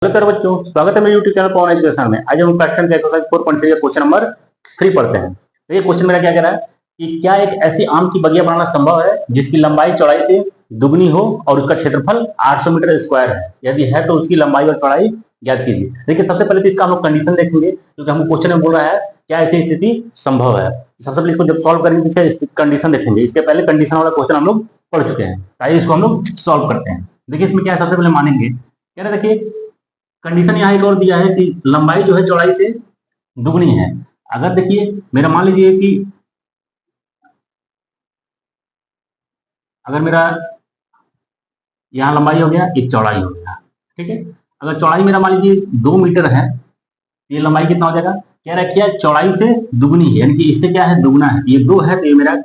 Hello प्यारे बच्चों, स्वागत है मेरे YouTube चैनल पवन एजुकेशन में। आज हम फ्रैक्शन के एक्सरसाइज 4.3 क्वेश्चन नंबर 3 पढ़ते हैं। तो ये क्वेश्चन मेरा क्या कह रहा है कि क्या एक ऐसी आम की बगिया बनाना संभव है जिसकी लंबाई चौड़ाई से दुगनी हो और उसका क्षेत्रफल 800 मीटर स्क्वायर है? यदि है तो उसकी लंबाई और चौड़ाई ज्ञात कीजिए। देखिए, सबसे पहले तो इसका हम लोग कंडीशन देखेंगे, क्योंकि हमको क्वेश्चन में बोल रहा है क्या ऐसी स्थिति संभव है। सबसे पहले इसको जब सॉल्व करेंगे तो कंडीशन देखेंगे। इसके पहले कंडीशन वाला क्वेश्चन हम लोग पढ़ चुके हैं। आइए इसको हम लोग सॉल्व करते हैं। देखिए इसमें क्या है, सबसे पहले मानेंगे, कह रहे देखिए कंडीशन यहाँ एक और दिया है कि लंबाई जो है चौड़ाई से दुगनी है। अगर देखिए मेरा मान लीजिए कि अगर मेरा यहाँ लंबाई हो गया, एक चौड़ाई हो गया, ठीक है। अगर चौड़ाई मेरा मान लीजिए 2 मीटर है, ये लंबाई कितना हो जाएगा? कह रहा है क्या चौड़ाई से दुगनी है, यानी कि इससे क्या है, दुगना है। ये 2 है तो ये मेरा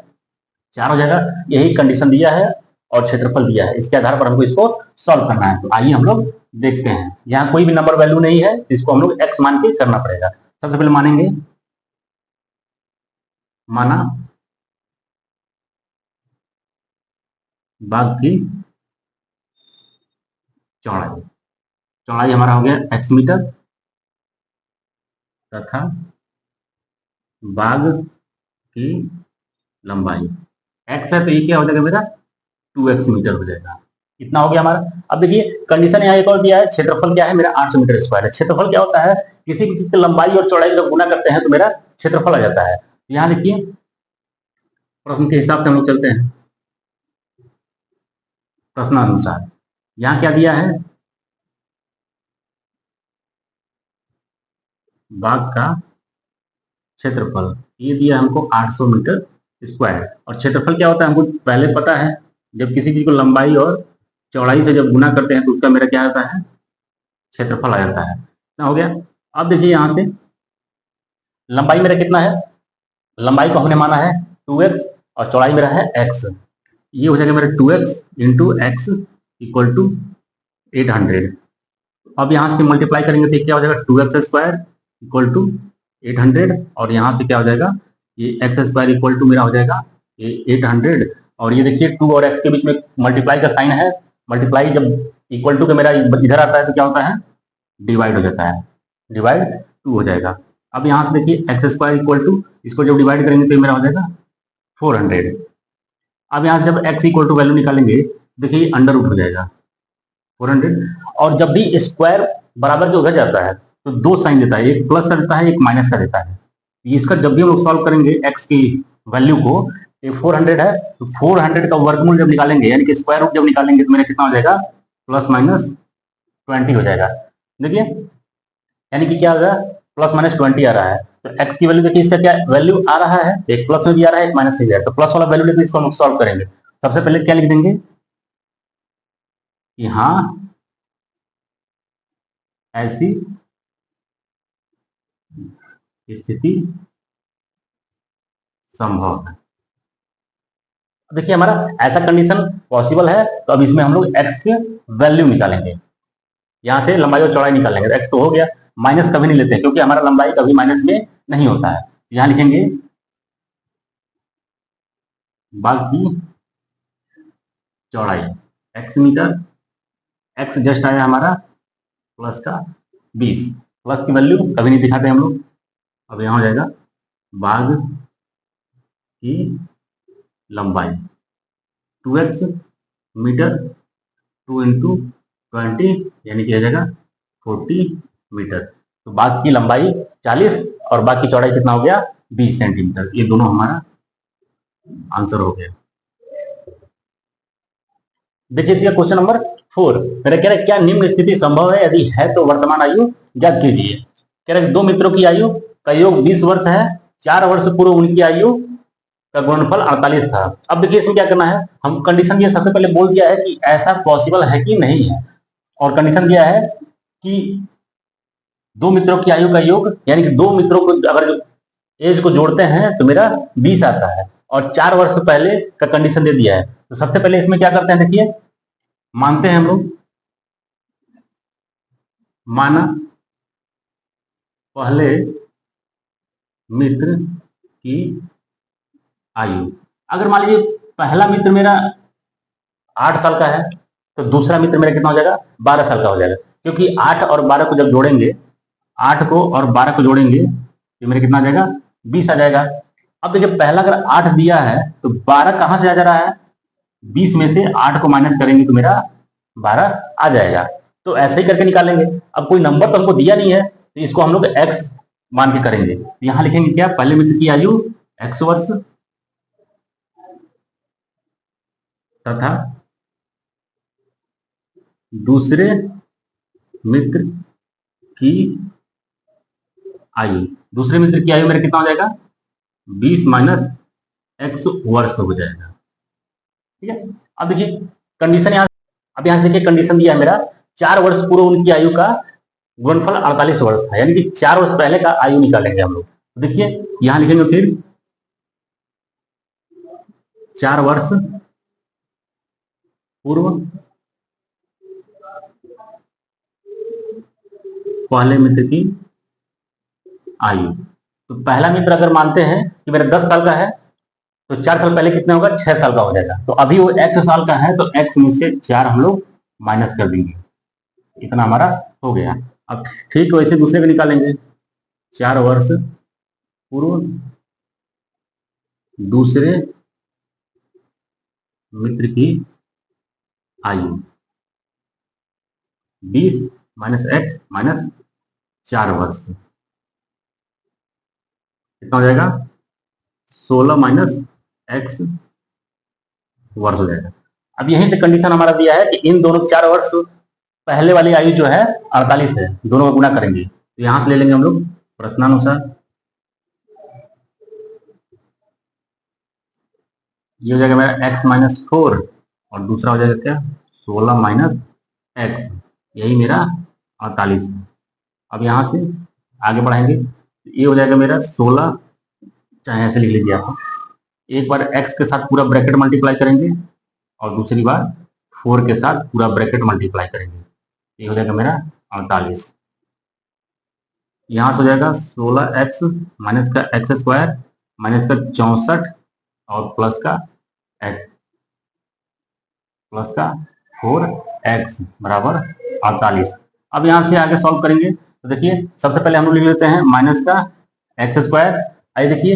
4 हो जाएगा। यही कंडीशन दिया है और क्षेत्रफल दिया है। इसके आधार पर हमको इसको सॉल्व करना है। तो आइए हम लोग देखते हैं। यहाँ कोई भी नंबर वैल्यू नहीं है, इसको हम लोग x मान के करना पड़ेगा। सबसे पहले मानेंगे, माना बाघ की चौड़ाई, चौड़ाई हमारा हो गया x मीटर तथा बाघ की लंबाई x है, तो ये क्या हो जाएगा मेरा 2x मीटर हो जाएगा। इतना हो गया हमारा। अब देखिए कंडीशन यहाँ एक और दिया है, क्षेत्रफल क्या है मेरा 800 मीटर स्क्वायर है। क्षेत्रफल क्या होता है, किसी भी चीज की लंबाई और चौड़ाई जब गुना करते हैं तो मेरा क्षेत्रफल आ जाता है। यहाँ देखिए प्रश्न के हिसाब से हम लोग चलते हैं। प्रश्नानुसार यहाँ क्या दिया है, बाघ का क्षेत्रफल ये दिया हमको 800 मीटर स्क्वायर। और क्षेत्रफल क्या होता है हमको पहले पता है, जब किसी चीज को लंबाई और चौड़ाई से जब गुना करते हैं तो उसका मेरा क्या होता है, क्षेत्रफल आ जाता है। ना हो गया। अब देखिए यहां से लंबाई मेरा कितना है, लंबाई को हमने माना है 2x और चौड़ाई मेरा है x। ये हो जाएगा मेरा 2x into x equal to 800। अब यहां से मल्टीप्लाई करेंगे तो क्या हो जाएगा, 2x स्क्वायर इक्वल टू 800। और यहां से क्या हो जाएगा, ये एक्स स्क्वायर इक्वल टू मेरा हो जाएगा ये 800। और ये देखिए 2 और x के बीच में मल्टीप्लाई का साइन है। मल्टीप्लाई जब इक्वल टू के मेरा इधर आता है तो क्या होता है, डिवाइड हो जाता है, डिवाइड 2 हो जाएगा। अब यहां से देखिए एक्स स्क्वायर इक्वल टू, इसको जब डिवाइड करेंगे तो मेरा हो जाएगा 400। अब यहाँ जब x इक्वल टू वैल्यू निकालेंगे, देखिए अंडर रूट हो जाएगा 400। और जब भी स्क्वायर बराबर के उधर जाता है तो 2 साइन देता है, एक प्लस का देता है, एक माइनस का देता है। इसका जब भी हम लोग सॉल्व करेंगे x की वैल्यू को, ये 400 है तो 400 का वर्गमूल जब निकालेंगे, यानी कि स्क्वायर रूट जब निकालेंगे तो मेरा कितना हो जाएगा, प्लस माइनस 20 हो जाएगा। देखिए यानी कि क्या होगा, प्लस माइनस 20 आ रहा है। तो x की वैल्यू देखिए, इसका क्या वैल्यू आ रहा है, एक प्लस में भी आ रहा है, एक माइनस में भी आ रहा है। तो प्लस वाला वैल्यू लेकर इसको हम सॉल्व करेंगे। सबसे पहले क्या लिख देंगे कि हाँ ऐसी स्थिति संभव है। देखिए हमारा ऐसा कंडीशन पॉसिबल है, तो अब इसमें हम लोग x की वैल्यू निकालेंगे। यहां से लंबाई और चौड़ाई निकाल लेंगे। x तो हो गया, माइनस कभी नहीं लेते हैं क्योंकि हमारा लंबाई कभी माइनस में नहीं होता है। यहां लिखेंगे बाघ की चौड़ाई x मीटर, x जस्ट आया हमारा प्लस का 20। प्लस की वैल्यू कभी नहीं दिखाते हम लोग। अब यहां हो जाएगा बाघ की लंबाई 2x मीटर, 2 इंटू 20 यानी कि हो जाएगा 40 मीटर। तो बाघ की लंबाई 40 और बाघ की चौड़ाई कितना हो गया, 20 सेंटीमीटर। ये दोनों हमारा आंसर हो गया। देखिए इसका क्वेश्चन नंबर 4 मेरा कह रहा है क्या निम्न स्थिति संभव है, यदि है तो वर्तमान आयु ज्ञात कीजिए। कह रहा है 2 मित्रों की आयु का योग 20 वर्ष है। 4 वर्ष पूर्व उनकी आयु का गुणनफल 48 था। अब देखिए इसमें क्या करना है, हम कंडीशन दिया, सबसे पहले बोल दिया है कि ऐसा पॉसिबल है कि नहीं है। और कंडीशन दिया है कि 2 मित्रों की आयु का योग, यानी कि 2 मित्रों को अगर एज को जोड़ते हैं तो मेरा 20 आता है। और 4 वर्ष पहले का कंडीशन दे दिया है। तो सबसे पहले इसमें क्या करते हैं, देखिए मानते हैं हम लोग, माना पहले मित्र की आयु। अगर मान लीजिए पहला मित्र मेरा 8 साल का है तो दूसरा मित्र मेरा कितना हो जाएगा, 12 साल का हो जाएगा। क्योंकि 8 और 12 को जब जोड़ेंगे, 8 को और 12 को जोड़ेंगे तो मेरे कितना आ जाएगा, 20 आ जाएगा। अब देखिए पहला अगर 8 दिया है तो 12 कहां से आ जा रहा है, 20 में से 8 को माइनस करेंगे तो मेरा 12 आ जाएगा। तो ऐसे ही करके निकालेंगे। अब कोई नंबर तो हमको दिया नहीं है तो इसको हम लोग x मान के करेंगे। यहां लिखेंगे क्या, पहले मित्र की आयु x वर्ष तथा दूसरे मित्र की आयु, दूसरे मित्र की आयु मेरा कितना हो जाएगा, 20 माइनस x वर्ष हो जाएगा। ठीक है। अब देखिए कंडीशन यहां, अब यहां से देखिए कंडीशन दिया है मेरा 4 वर्ष पूर्व उनकी आयु का गुणनफल 48 वर्ष था, यानी कि 4 वर्ष पहले का आयु निकालेंगे हम लोग। तो देखिए यहां लिखेंगे फिर 4 वर्ष पूर्व पहले मित्र की आयु। तो पहला मित्र अगर मानते हैं कि मेरा 10 साल का है तो 4 साल पहले कितना होगा, 6 साल का हो जाएगा। तो अभी वो x साल का है तो x में से 4 हम लोग माइनस कर देंगे, इतना हमारा हो गया। अब ठीक वैसे दूसरे को निकालेंगे, 4 वर्ष पूर्व दूसरे मित्र की आयु 20 माइनस x माइनस 4 वर्ष कितना हो जाएगा, 16 माइनस x वर्ष हो जाएगा। अब यहीं से कंडीशन हमारा दिया है कि इन दोनों 4 वर्ष पहले वाली आयु जो है 48 है, दोनों का गुना करेंगे। तो यहां से ले लेंगे हम लोग प्रश्नानुसार, ये हो जाएगा मेरा x माइनस 4 और दूसरा हो जाएगा क्या, 16 माइनस x, यही मेरा 48 है। अब यहां से आगे बढ़ाएंगे, ये हो जाएगा मेरा 16, चाहे ऐसे लिख लीजिए आप, एक बार x के साथ पूरा ब्रैकेट मल्टीप्लाई करेंगे और दूसरी बार 4 के साथ पूरा ब्रैकेट मल्टीप्लाई करेंगे, ये हो जाएगा मेरा 48। यहां से हो जाएगा 16x माइनस का x स्क्वायर माइनस का 64 और प्लस का 4x बराबर 48। अब यहां से आगे सॉल्व करेंगे तो देखिए सबसे पहले हम लोग लिख लेते हैं माइनस का x स्क्वायर, आइए देखिए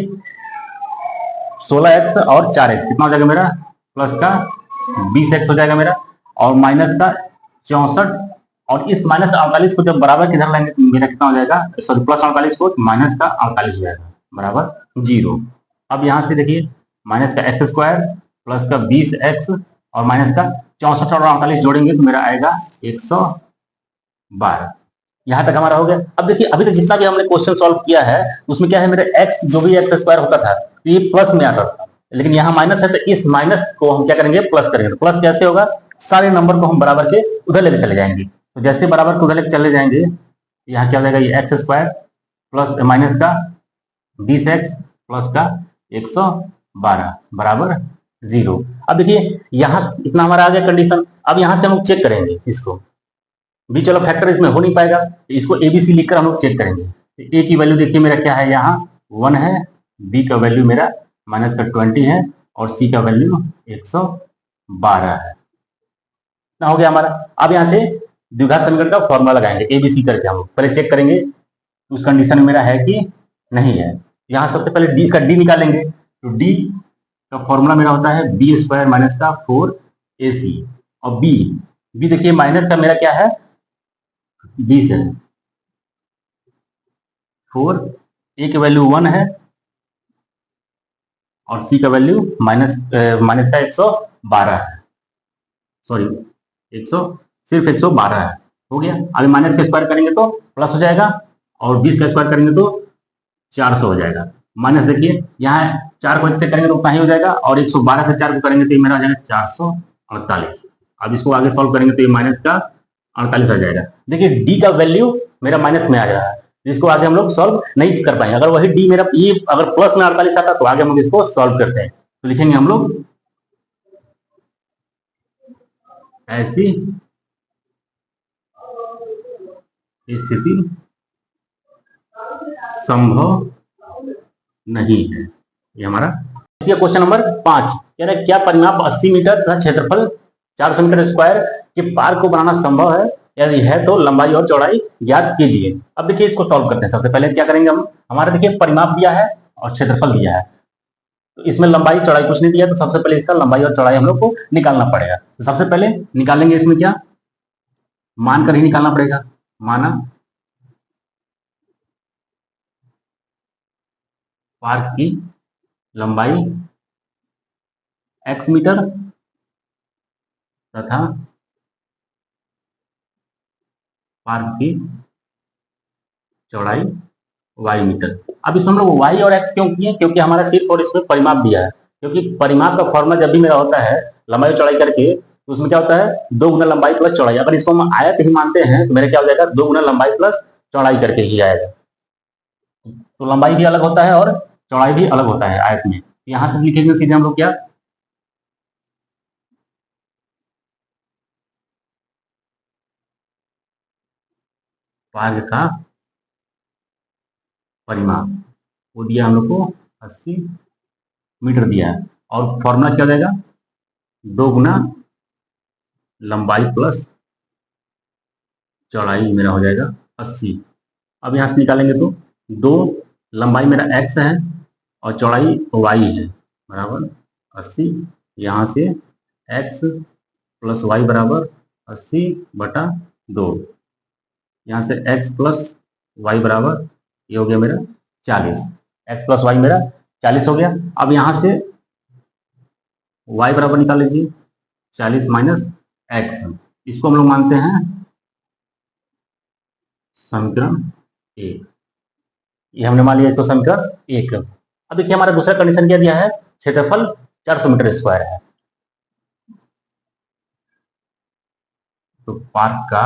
16x और 4x कितना हो जाएगा मेरा, प्लस का 20x हो जाएगा मेरा, और माइनस का 64, और इस माइनस 48 को जब बराबर किधर लाएंगे तो मेरा कितना हो जाएगा, सॉरी प्लस 48 को माइनस का 48 हो जाएगा बराबर 0। अब यहां से देखिए माइनस का x स्क्वायर प्लस का 20x और माइनस का 64 और 48 जोड़ेंगे तो मेरा आएगा 112। यहां तक हमारा हो गया। अब देखिए अभी तक जितना भी हमने क्वेश्चन सॉल्व किया है उसमें क्या है, मेरे x जो भी x स्क्वायर होता था तो ये प्लस में आता था, लेकिन यहाँ माइनस है तो इस माइनस को हम क्या करेंगे, प्लस करेंगे। तो प्लस कैसे होगा, सारे नंबर को हम बराबर के उधर लेके चले जाएंगे। तो जैसे बराबर को उधर लेके चले जाएंगे यहाँ क्या हो जाएगा, ये x स्क्वायर प्लस माइनस का 20x प्लस का 112 बराबर 0। अब देखिए यहाँ इतना हमारा आ गया कंडीशन। अब यहाँ से हम लोग चेक करेंगे इसको भी, चलो फैक्टर इसमें हो नहीं पाएगा तो इसको ABC लिखकर हम लोग चेक करेंगे। तो A की वैल्यू देखिए मेरा क्या है, यहाँ 1 है, B का वैल्यू मेरा माइनस का 20 है और C का वैल्यू 112 है। इतना हो गया हमारा। अब यहाँ से द्विघात समीकरण का फॉर्मूला लगाएंगे ABC करके, हम पहले चेक करेंगे उस कंडीशन में मेरा है कि नहीं है। यहाँ सबसे पहले D इसका D निकालेंगे, तो D का फॉर्मूला मेरा होता है बी स्क्वायर माइनस का 4AC, और B देखिए माइनस का मेरा क्या है 20 है, 4 A की वैल्यू 1 है और C का वैल्यू माइनस का 112 है, सॉरी सिर्फ 112 है। हो गया। अभी माइनस का स्क्वायर करेंगे तो प्लस हो जाएगा और 20 का स्क्वायर करेंगे तो 400 हो जाएगा। माइनस देखिए यहाँ 4 को 1 से करेंगे तो उतना ही हो जाएगा, और 112 से 4 को करेंगे तो ये मेरा हो जाएगा 448। अब इसको आगे सॉल्व करेंगे तो ये माइनस का 48 आ जाएगा। देखिए डी का वैल्यू मेरा माइनस में आ रहा है, जिसको आगे हम लोग सॉल्व नहीं कर पाएंगे। अगर वही डी मेरा ये अगर प्लस में 48 आता तो आगे हम इसको सॉल्व करते हैं। तो लिखेंगे हम लोग ऐसी स्थिति संभव नहीं है। ये हमारा क्वेश्चन नंबर 5 कह रहा है क्या परिमाप 80 मीटर तथा क्षेत्रफल 400 मीटर स्क्वायर के पार्क को बनाना संभव है यदि है तो लंबाई और चौड़ाई ज्ञात कीजिए। अब देखिए इसको सॉल्व करते हैं। सबसे पहले क्या करेंगे हम, हमारा देखिए परिमाप दिया है और क्षेत्रफल दिया है, तो इसमें लंबाई चौड़ाई कुछ नहीं दिया, तो सबसे पहले इसका लंबाई और चौड़ाई हम लोग को निकालना पड़ेगा। तो सबसे पहले निकालेंगे इसमें क्या, मान कर ही निकालना पड़ेगा। माना पार्क की लंबाई x मीटर तथा पार्क की चौड़ाई y मीटर। अब इसमें हम लोग y और x क्यों किए, क्योंकि हमारा सिर्फ और इसमें परिमाप दिया है। क्योंकि परिमाप का फॉर्मूला जब भी मेरा होता है लंबाई और चौड़ाई करके, तो उसमें क्या होता है, 2 गुना लंबाई प्लस चौड़ाई। अगर इसको हम आयत ही मानते हैं तो मेरा क्या हो जाएगा, 2 गुना लंबाई प्लस चौड़ाई करके ही आएगा। तो लंबाई भी अलग होता है और चौड़ाई भी अलग होता है आयत में। यहां से लिखेंगे सीधे हम लोग क्या, पार्क का परिमाप वो दिया हम लोग को 80 मीटर दिया है, और फॉर्मूला क्या हो जाएगा, 2 गुना लंबाई प्लस चौड़ाई मेरा हो जाएगा 80। अब यहां से निकालेंगे तो 2 लंबाई मेरा x है और चौड़ाई y है, बराबर 80। यहां से x प्लस वाई बराबर 80/2। यहाँ से x प्लस वाई बराबर ये हो गया मेरा 40। x प्लस वाई मेरा 40 हो गया। अब यहाँ से y बराबर निकाल लीजिए 40 माइनस एक्स। इसको हम लोग मानते हैं समीकरण 1। ये हमने मान लिया इसको समीकरण 1। अब देखिए हमारा दूसरा कंडीशन क्या दिया है, क्षेत्रफल 400 मीटर स्क्वायर है। तो पार्क का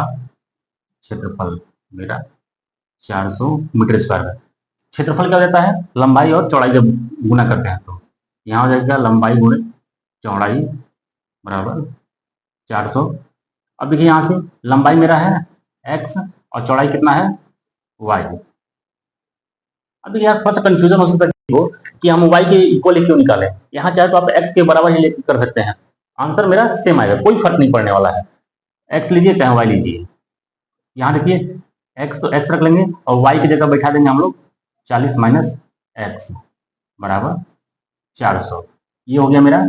क्षेत्रफल मेरा 400 मीटर स्क्वायर है। क्षेत्रफल क्या हो जाता है, लंबाई और चौड़ाई जब गुना करते हैं तो यहाँ हो जाएगा लंबाई गुणे चौड़ाई बराबर 400। अब देखिए यहाँ से लंबाई मेरा है x और चौड़ाई कितना है y। अब देखिए थोड़ा सा कंफ्यूजन हो सकता है कि हम y के इक्वल क्यों निकालें। यहाँ चाहे तो आप x के बराबर ही कर सकते हैं, आंसर मेरा सेम आएगा, कोई फर्क नहीं पड़ने वाला है। x लीजिए चाहे y लीजिए। यहाँ देखिए x तो x रख लेंगे और y की जगह बैठा देंगे हम लोग 40 माइनस एक्स बराबर 400। ये हो गया मेरा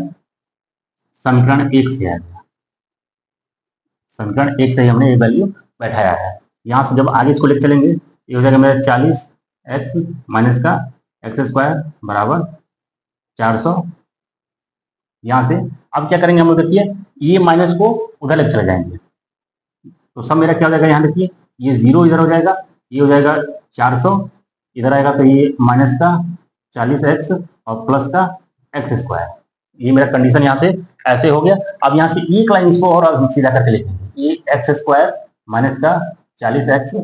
समीकरण 1 से आ गया। समीकरण 1 से ही हमने ये वैल्यू बैठाया है। यहाँ से जब आगे इसको लेकर चलेंगे, ये हो जाएगा मेरा 40x माइनस का एक्स स्क्वायर बराबर 400। यहाँ से अब क्या करेंगे हम लोग, देखिए ये माइनस को उधर लेकर चले जाएंगे, तो सब मेरा क्या हो जाएगा, यहाँ देखिए ये 0 इधर हो जाएगा, ये हो जाएगा 400 इधर आएगा, तो ये माइनस का 40x और प्लस का एक्स स्क्वायर। ये मेरा कंडीशन यहाँ से ऐसे हो गया। अब यहाँ से एक लाइन इसको और सीधा करके लिखेंगे, ये एक्स स्क्वायर माइनस का 40x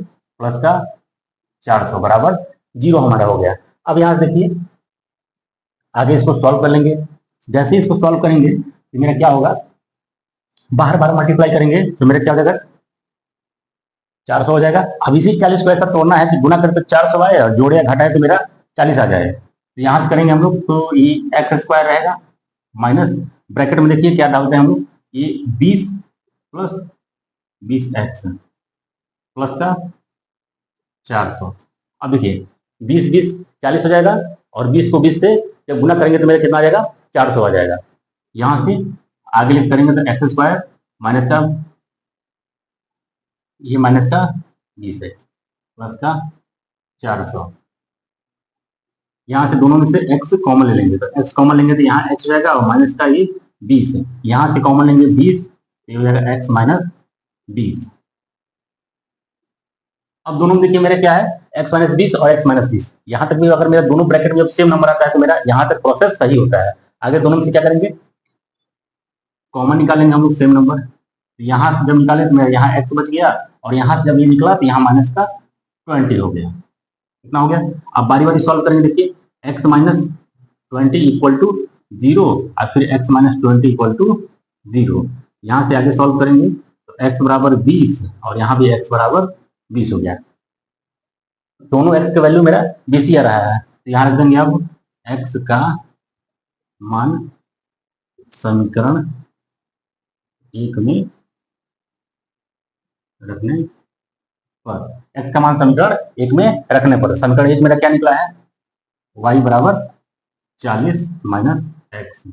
प्लस का 400 बराबर 0 हमारा हो गया। अब यहाँ से देखिए आगे इसको सॉल्व कर लेंगे। जैसे ही इसको सॉल्व करेंगे तो मेरा क्या होगा, बाहर बाहर मल्टीप्लाई करेंगे तो मेरा क्या हो जाएगा 400 हो जाएगा। अब इसी 40 को ऐसा तोड़ना है कि गुना करके 400 आए और जोड़े या घटाए तो मेरा 40 आ जाए। तो यहाँ से करेंगे हम लोग, तो ये एक्स स्क्वायर रहेगा माइनस ब्रैकेट में देखिए क्या डालते हैं हम लोग, ये 20 प्लस 20x प्लस का 400। अब देखिए 20 20 40 हो जाएगा और 20 को 20 से जब गुना करेंगे तो मेरा कितना आ जाएगा 400 आ जाएगा। यहाँ से आगे लिख करेंगे तो एक्स स्क्वायर माइनस का ये माइनस का 20x प्लस का 400। यहाँ से दोनों में से x कॉमन ले लेंगे, तो x कॉमन लेंगे तो यहाँ x हो जाएगा और माइनस का ये 20 है। यहाँ से कॉमन लेंगे 20, ये हो जाएगा x माइनस 20। अब दोनों में देखिए मेरा क्या है x माइनस 20 और x माइनस 20। यहाँ तक भी अगर मेरा दोनों ब्रैकेट में जब सेम नंबर आता है तो मेरा यहाँ तक प्रोसेस सही होता है। आगे दोनों में से क्या करेंगे, कॉमन निकालेंगे हम लोग सेम नंबर। यहाँ से जब निकाले तो मेरा यहाँ x बच गया और यहाँ से जब ये निकला तो यहाँ माइनस का 20 हो गया। कितना हो गया, अब बारी बारी सॉल्व करेंगे। देखिए x माइनस 20 इक्वल टू 0 और फिर x माइनस 20 इक्वल टू 0। यहाँ से आगे सॉल्व करेंगे तो x बराबर 20 और यहाँ भी x बराबर 20 हो गया। दोनों x का वैल्यू मेरा 20 ही आ रहा है, तो यहाँ रख देंगे अब x का मान समीकरण 1 में रखने पर, x का मान समीकरण 1 में रखने पर, समीकरण 1 मेरा क्या निकला है, y बराबर 40 माइनस एक्स,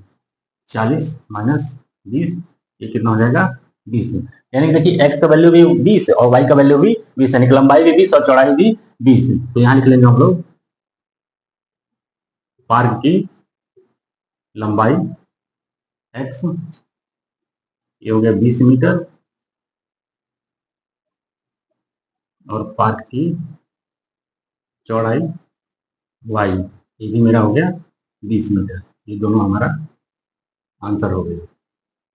40 माइनस 20, ये कितना हो जाएगा 20। यानी कि देखिए x का वैल्यू भी 20 और y का वैल्यू भी 20, यानी कि लंबाई भी 20 और चौड़ाई भी 20। तो यहां लिख लेंगे हम लोग पार्क की लंबाई x, ये हो गया 20 मीटर, और पार्क की चौड़ाई y, ये भी मेरा हो गया 20 मीटर। ये दोनों हमारा आंसर हो गया।